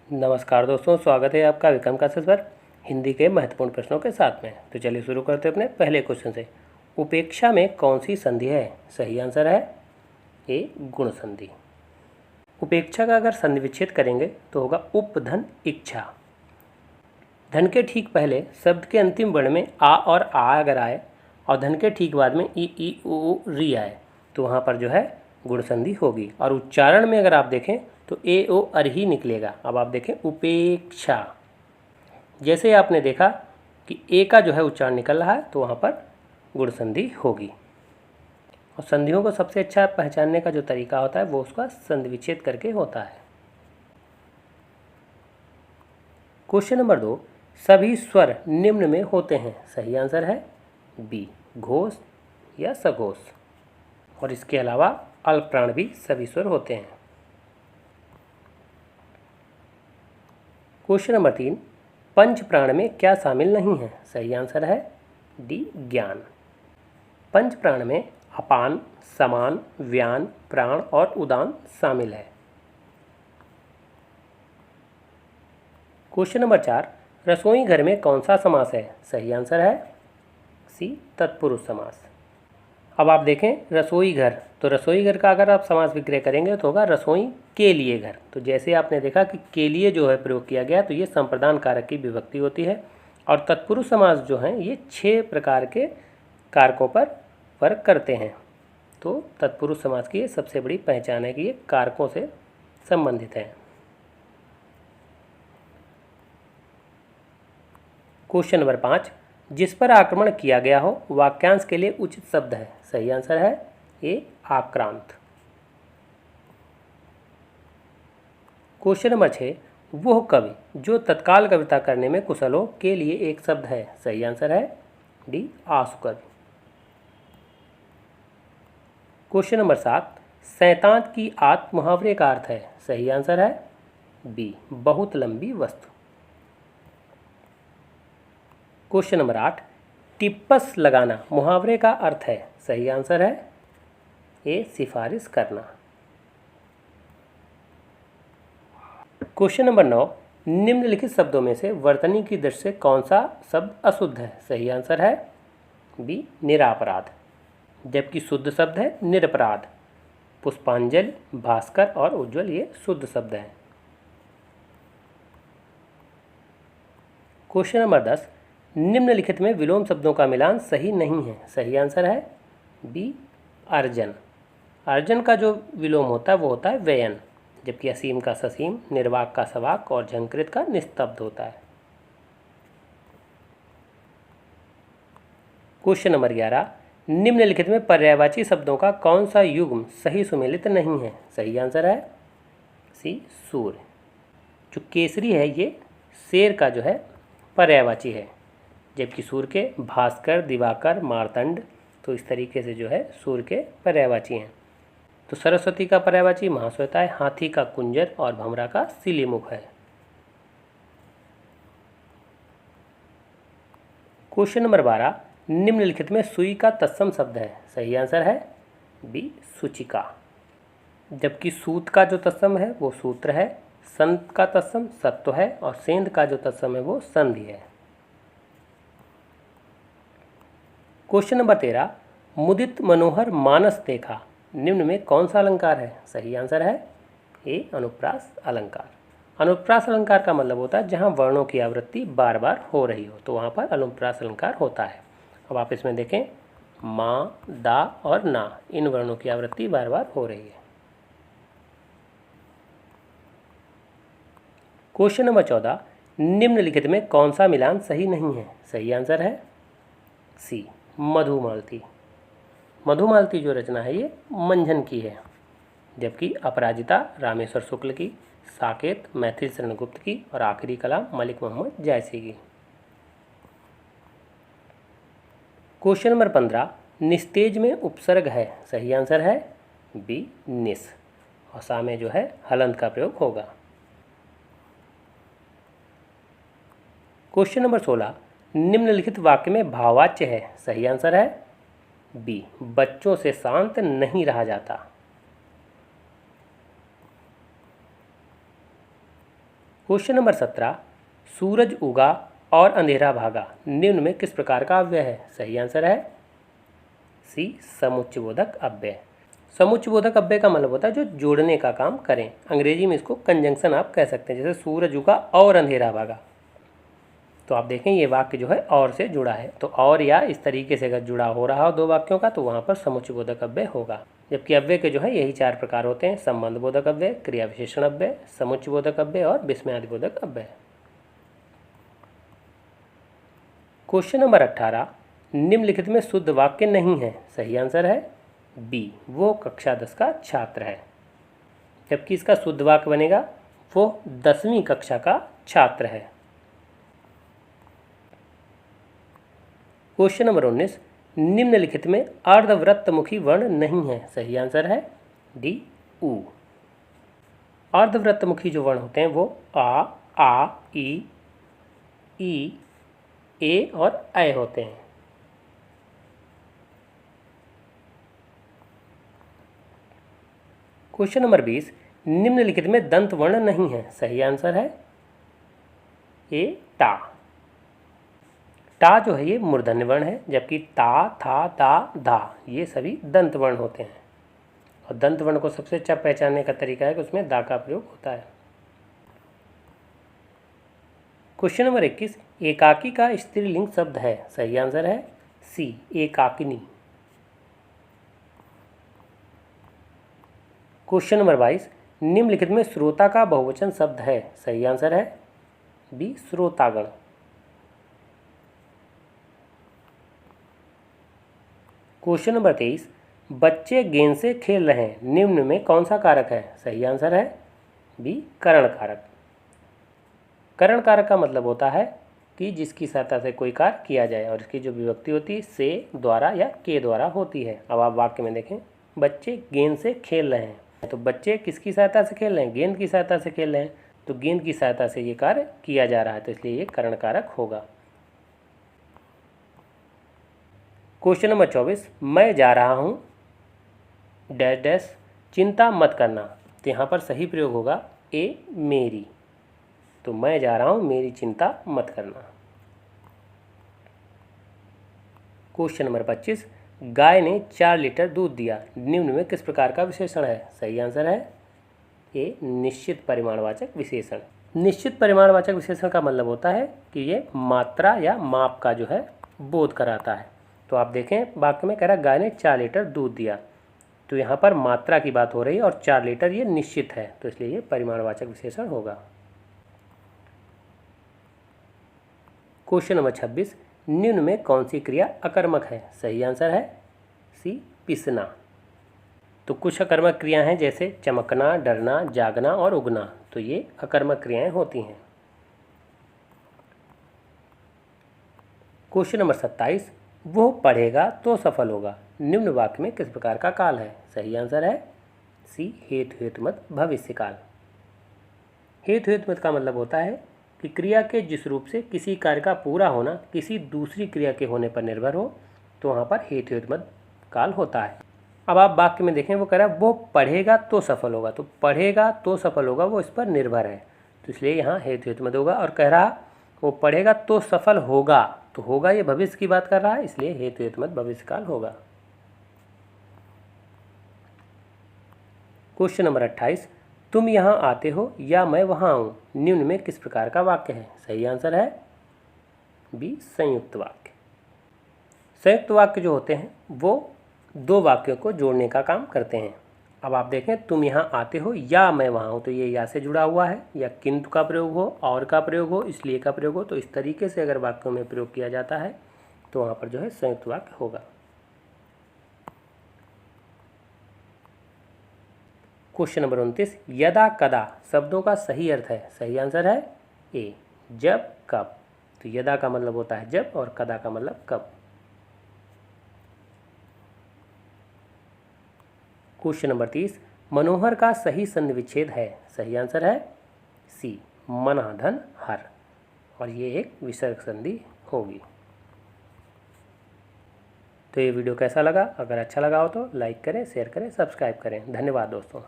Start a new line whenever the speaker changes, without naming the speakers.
नमस्कार दोस्तों, स्वागत है आपका विक्रम क्लासेस पर हिंदी के महत्वपूर्ण प्रश्नों के साथ में। तो चलिए शुरू करते हैं अपने पहले क्वेश्चन से। उपेक्षा में कौन सी संधि है? सही आंसर है ए गुण संधि। उपेक्षा का अगर संधि विच्छेद करेंगे तो होगा उपधन इच्छा। धन के ठीक पहले शब्द के अंतिम वर्ण में आ और आ अगर आए और धन के ठीक बाद में ई उ री आए तो वहाँ पर जो है गुण संधि होगी। और उच्चारण में अगर आप देखें तो ए ओ अर ही निकलेगा। अब आप देखें उपेक्षा, जैसे आपने देखा कि ए का जो है उच्चारण निकल रहा है तो वहाँ पर गुण संधि होगी। और संधियों को सबसे अच्छा पहचानने का जो तरीका होता है वो उसका संधि विच्छेद करके होता है। क्वेश्चन नंबर 2, सभी स्वर निम्न में होते हैं। सही आंसर है बी घोष या सघोष। और इसके अलावा अल्प प्राण भी सभी स्वर होते हैं। क्वेश्चन नंबर 3, पंच प्राण में क्या शामिल नहीं है? सही आंसर है डी ज्ञान। पंच प्राण में अपान, समान, व्यान, प्राण और उदान शामिल है। क्वेश्चन नंबर 4, रसोई घर में कौन सा समास है? सही आंसर है सी तत्पुरुष समास। अब आप देखें रसोई घर, तो रसोई घर का अगर आप समास विग्रह करेंगे तो होगा रसोई के लिए घर। तो जैसे आपने देखा कि के लिए जो है प्रयोग किया गया तो ये संप्रदान कारक की विभक्ति होती है। और तत्पुरुष समास जो हैं ये 6 प्रकार के कारकों पर वर्क करते हैं। तो तत्पुरुष समास की ये सबसे बड़ी पहचान है कि ये कारकों से संबंधित है। क्वेश्चन नंबर 5, जिस पर आक्रमण किया गया हो वाक्यांश के लिए उचित शब्द है। सही आंसर है ए आक्रांत। क्वेश्चन नंबर 6, वह कवि जो तत्काल कविता करने में कुशल हो के लिए एक शब्द है। सही आंसर है डी आशु कवि। क्वेश्चन नंबर 7, सैतांत की आत मुहावरे का अर्थ है। सही आंसर है बी बहुत लंबी वस्तु। क्वेश्चन नंबर 8, टिप्पस लगाना मुहावरे का अर्थ है। सही आंसर है ए सिफारिश करना। क्वेश्चन नंबर 9, निम्नलिखित शब्दों में से वर्तनी की दृष्टि से कौन सा शब्द अशुद्ध है? सही आंसर है बी निरापराध, जबकि शुद्ध शब्द है निरपराध। पुष्पांजलि, भास्कर और उज्ज्वल ये शुद्ध शब्द हैं। क्वेश्चन नंबर 10, निम्नलिखित में विलोम शब्दों का मिलान सही नहीं है। सही आंसर है बी अर्जन। अर्जन का जो विलोम होता है वो होता है व्ययन, जबकि असीम का ससीम, निर्वाक का सवाक और झंकृत का निस्तब्ध होता है। क्वेश्चन नंबर 11, निम्नलिखित में पर्यायवाची शब्दों का कौन सा युग्म सही सुमेलित नहीं है? सही आंसर है सी सूर्य। जो केसरी है ये शेर का जो है पर्यायवाची है, जबकि सूर्य के भास्कर, दिवाकर, मार्तंड, तो इस तरीके से जो है सूर्य के पर्यायवाची हैं। तो सरस्वती का पर्यायवाची महाश्वेता है, हाथी का कुंजर और भमरा का सिलीमुख है। क्वेश्चन नंबर 12, निम्नलिखित में सुई का तत्सम शब्द है। सही आंसर है बी सूचिका, जबकि सूत का जो तत्सम है वो सूत्र है, संत का तत्सम सत्व है और सेंध का जो तत्सम है वो संधि है। क्वेश्चन नंबर 13, मुदित मनोहर मानस देखा निम्न में कौन सा अलंकार है? सही आंसर है ए अनुप्रास अलंकार। अनुप्रास अलंकार का मतलब होता है जहाँ वर्णों की आवृत्ति बार बार हो रही हो, तो वहाँ पर अनुप्रास अलंकार होता है। अब आप इसमें देखें माँ, दा और ना, इन वर्णों की आवृत्ति बार बार हो रही है। क्वेश्चन नंबर 14, निम्नलिखित में कौन सा मिलान सही नहीं है? सही आंसर है सी मधुमालती। मधुमालती जो रचना है ये मंझन की है, जबकि अपराजिता रामेश्वर शुक्ल की, साकेत मैथिली शरण गुप्त की और आखिरी कलाम मलिक मोहम्मद जायसी की। क्वेश्चन नंबर 15, निस्तेज में उपसर्ग है। सही आंसर है बी निस, और सा में जो है हलंत का प्रयोग होगा। क्वेश्चन नंबर 16, निम्नलिखित वाक्य में भाववाच्य है। सही आंसर है बी बच्चों से शांत नहीं रहा जाता। क्वेश्चन नंबर 17, सूरज उगा और अंधेरा भागा निम्न में किस प्रकार का अव्यय है? सही आंसर है सी, समुच्चयबोधक अव्यय। समुच्चयबोधक अव्यय का मतलब होता है जो जोड़ने का काम करें। अंग्रेजी में इसको कंजंक्शन आप कह सकते हैं, जैसे सूरज उगा और अंधेरा भागा। तो आप देखें ये वाक्य जो है और से जुड़ा है, तो और या इस तरीके से अगर जुड़ा हो रहा हो दो वाक्यों का तो वहाँ पर समुच्चयबोधक अव्यय होगा। जबकि अव्यय के जो है यही 4 प्रकार होते हैं: संबंधबोधक अव्यय, क्रिया विशेषण अव्यय, समुच्चयबोधक अव्यय और विस्मयादिबोधक अव्यय। क्वेश्चन नंबर 18, निम्नलिखित में शुद्ध वाक्य नहीं है। सही आंसर है बी, वो कक्षा 10 का छात्र है। जबकि इसका शुद्ध वाक्य बनेगा वो 10वीं कक्षा का छात्र है। क्वेश्चन नंबर 19, निम्नलिखित में अर्धवृत्तमुखी वर्ण नहीं है। सही आंसर है डी, उ। अर्धवृत्तमुखी जो वर्ण होते हैं वो आ, ई, ए और ऐ होते हैं। क्वेश्चन नंबर 20, निम्नलिखित में दंत वर्ण नहीं है। सही आंसर है ए, टा। टा जो है ये मूर्धन्य वर्ण है, जबकि ता, था, ता, धा ये सभी दंत वर्ण होते हैं। और दंत वर्ण को सबसे अच्छा पहचानने का तरीका है कि उसमें दा का प्रयोग होता है। क्वेश्चन नंबर 21, एकाकी का स्त्रीलिंग शब्द है। सही आंसर है सी, एकाकिनी। क्वेश्चन नंबर 22, निम्नलिखित में श्रोता का बहुवचन शब्द है। सही आंसर है बी, श्रोतागण। क्वेश्चन नंबर 23, बच्चे गेंद से खेल रहे हैं निम्न में कौन सा कारक है? सही आंसर है बी, करण कारक। करण कारक का मतलब होता है कि जिसकी सहायता से कोई कार्य किया जाए, और इसकी जो विभक्ति होती है से, द्वारा या के द्वारा होती है। अब आप वाक्य में देखें, बच्चे गेंद से खेल रहे हैं, तो बच्चे किसकी सहायता से खेल रहे हैं? गेंद की सहायता से खेल रहे हैं, तो गेंद की सहायता से ये कार्य किया जा रहा है, तो इसलिए ये करण कारक होगा। क्वेश्चन नंबर 24, मैं जा रहा हूँ डैश डैश, चिंता मत करना। तो यहाँ पर सही प्रयोग होगा ए, मेरी। तो मैं जा रहा हूँ, मेरी चिंता मत करना। क्वेश्चन नंबर 25, गाय ने 4 लीटर दूध दिया निम्न में किस प्रकार का विशेषण है? सही आंसर है ए, निश्चित परिमाणवाचक विशेषण। निश्चित परिमाणवाचक विशेषण का मतलब होता है कि ये मात्रा या माप का जो है बोध कराता है। तो आप देखें वाक्य में कह रहा है गाय ने 4 लीटर दूध दिया, तो यहाँ पर मात्रा की बात हो रही है और 4 लीटर ये निश्चित है, तो इसलिए ये परिमाणवाचक विशेषण होगा। क्वेश्चन नंबर 26, निम्न में कौन सी क्रिया अकर्मक है? सही आंसर है सी, पिसना। तो कुछ अकर्मक क्रिया हैं जैसे चमकना, डरना, जागना और उगना, तो ये अकर्मक क्रियाएं होती हैं। क्वेश्चन नंबर 27, वो पढ़ेगा तो सफल होगा निम्न वाक्य में किस प्रकार का काल है? सही आंसर है सी, हेतु हेतुमत भविष्यकाल। हेतु हेतुमत का मतलब होता है कि क्रिया के जिस रूप से किसी कार्य का पूरा होना किसी दूसरी क्रिया के होने पर निर्भर हो, तो वहाँ पर हेतु हेतुमत काल होता है। अब आप वाक्य में देखें, वो कह रहा है वो पढ़ेगा तो सफल होगा, तो पढ़ेगा तो सफल होगा वो इस पर निर्भर है, तो इसलिए यहाँ हेतु हेतुमत होगा। और कह रहा वो पढ़ेगा तो सफल होगा, तो होगा ये भविष्य की बात कर रहा है, इसलिए हेतु हेतुमत भविष्यकाल होगा। क्वेश्चन नंबर 28, तुम यहाँ आते हो या मैं वहाँ आऊँ निम्न में किस प्रकार का वाक्य है? सही आंसर है बी, संयुक्त वाक्य। संयुक्त वाक्य जो होते हैं वो दो वाक्यों को जोड़ने का काम करते हैं। अब आप देखें, तुम यहाँ आते हो या मैं वहाँ हूँ, तो ये या से जुड़ा हुआ है, या किंतु का प्रयोग हो, और का प्रयोग हो, इसलिए का प्रयोग हो, तो इस तरीके से अगर वाक्यों में प्रयोग किया जाता है तो वहाँ पर जो है संयुक्त वाक्य होगा। क्वेश्चन नंबर 29, यदा कदा शब्दों का सही अर्थ है? सही आंसर है ए, जब कब। तो यदा का मतलब होता है जब और कदा का मतलब कब। क्वेश्चन नंबर 30, मनोहर का सही संधि विच्छेद है? सही आंसर है सी, मनाधन हर, और ये एक विसर्ग संधि होगी। तो ये वीडियो कैसा लगा? अगर अच्छा लगा हो तो लाइक करें, शेयर करें, सब्सक्राइब करें। धन्यवाद दोस्तों।